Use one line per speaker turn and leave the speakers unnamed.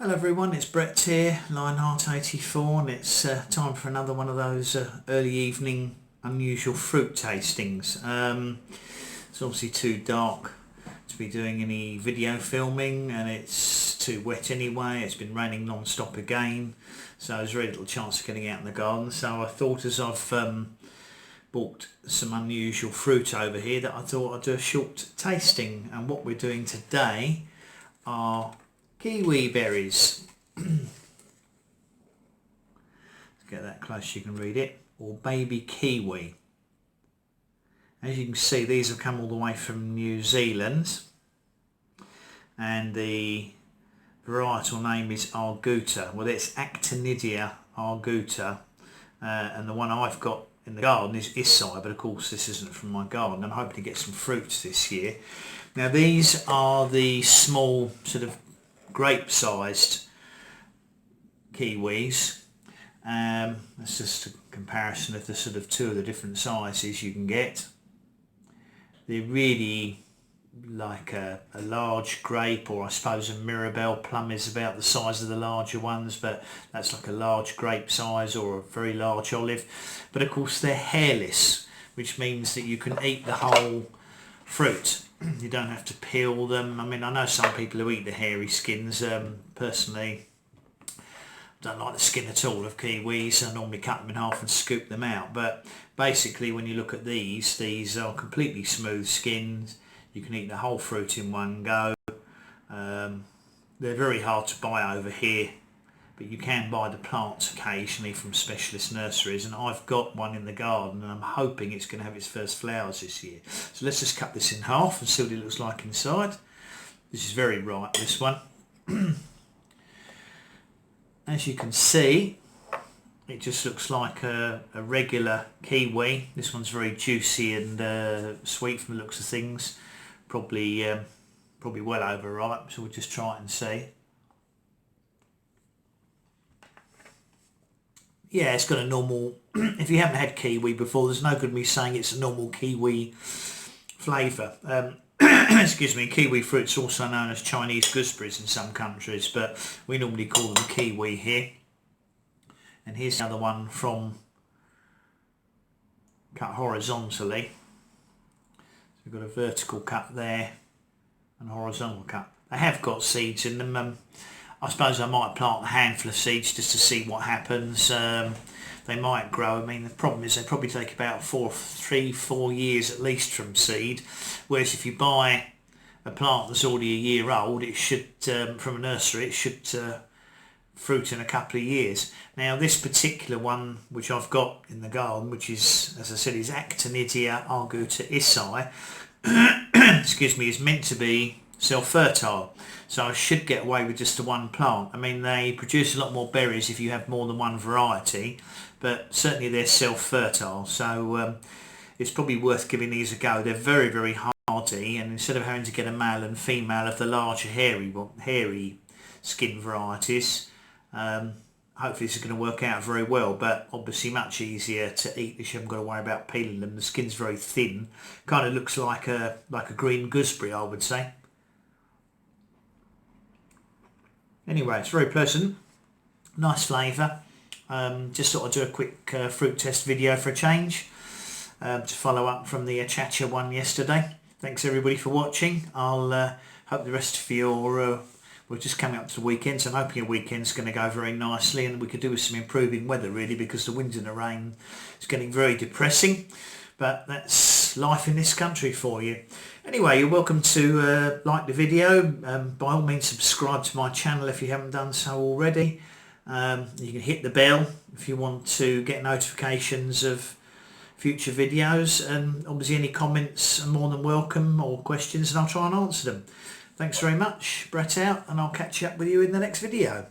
Hello everyone, it's Brett here, Lionheart84, and it's time for another one of those early evening unusual fruit tastings. It's obviously too dark to be doing any video filming, and it's too wet anyway. It's been raining non-stop again, so there's very little chance of getting out in the garden. So I thought, as I've bought some unusual fruit over here, that I thought I'd do a short tasting. And what we're doing today are kiwi berries. Let's get that close so you can read it. Or baby kiwi. As you can see, these have come all the way from New Zealand, and the varietal name is Arguta. Well, it's Actinidia Arguta, and the one I've got in the garden is Issai, but of course this isn't from my garden. I'm hoping to get some fruits this year. Now these are the small sort of grape-sized kiwis. That's just a comparison of the sort of two of the different sizes you can get. They're really like a large grape, or I suppose a Mirabelle plum is about the size of the larger ones, but that's like a large grape size, or a very large olive. But of course they're hairless, which means that you can eat the whole fruit. You don't have to peel them. I mean, I know some people who eat the hairy skins. Personally, I don't like the skin at all of kiwis. I normally cut them in half and scoop them out. But basically, when you look at these are completely smooth skins. You can eat the whole fruit in one go. They're very hard to buy over here, but you can buy the plants occasionally from specialist nurseries, and I've got one in the garden, and I'm hoping it's going to have its first flowers this year. So let's just cut this in half and see what it looks like inside. This is very ripe, this one. As you can see, it just looks like a regular kiwi. This one's very juicy and sweet from the looks of things. Probably well overripe, so we'll just try it and see. Yeah, it's got a normal, if you haven't had kiwi before, there's no good me saying it's a normal kiwi flavour. Excuse me, kiwi fruit's also known as Chinese gooseberries in some countries, but we normally call them kiwi here. And here's another one cut horizontally. So we've got a vertical cut there and a horizontal cut. They have got seeds in them. I suppose I might plant a handful of seeds just to see what happens. They might grow. I mean, the problem is they probably take about 3-4 years at least from seed. Whereas if you buy a plant that's already a year old, it should, from a nursery, it should fruit in a couple of years. Now this particular one, which I've got in the garden, which is, as I said, is Actinidia Arguta Issai, excuse me, is meant to be self-fertile, so I should get away with just the one plant. I mean, they produce a lot more berries if you have more than one variety, but certainly they're self-fertile, so it's probably worth giving these a go. They're very, very hardy, and instead of having to get a male and female of the larger hairy skin varieties, hopefully this is going to work out very well, but obviously much easier to eat because you haven't got to worry about peeling them. The skin's very thin, kind of looks like a green gooseberry, I would say. Anyway, it's very pleasant, nice flavour. Just thought I'd do a quick fruit test video for a change, to follow up from the Chacha one yesterday. Thanks everybody for watching. I'll hope the rest of your, we're just coming up to the weekend, so I'm hoping your weekend's going to go very nicely, and we could do with some improving weather really, because the wind and the rain is getting very depressing. But that's life in this country for you. Anyway, you're welcome to like the video. By all means, subscribe to my channel if you haven't done so already. You can hit the bell if you want to get notifications of future videos. And obviously any comments are more than welcome, or questions, and I'll try and answer them. Thanks very much. Brett out, and I'll catch up with you in the next video.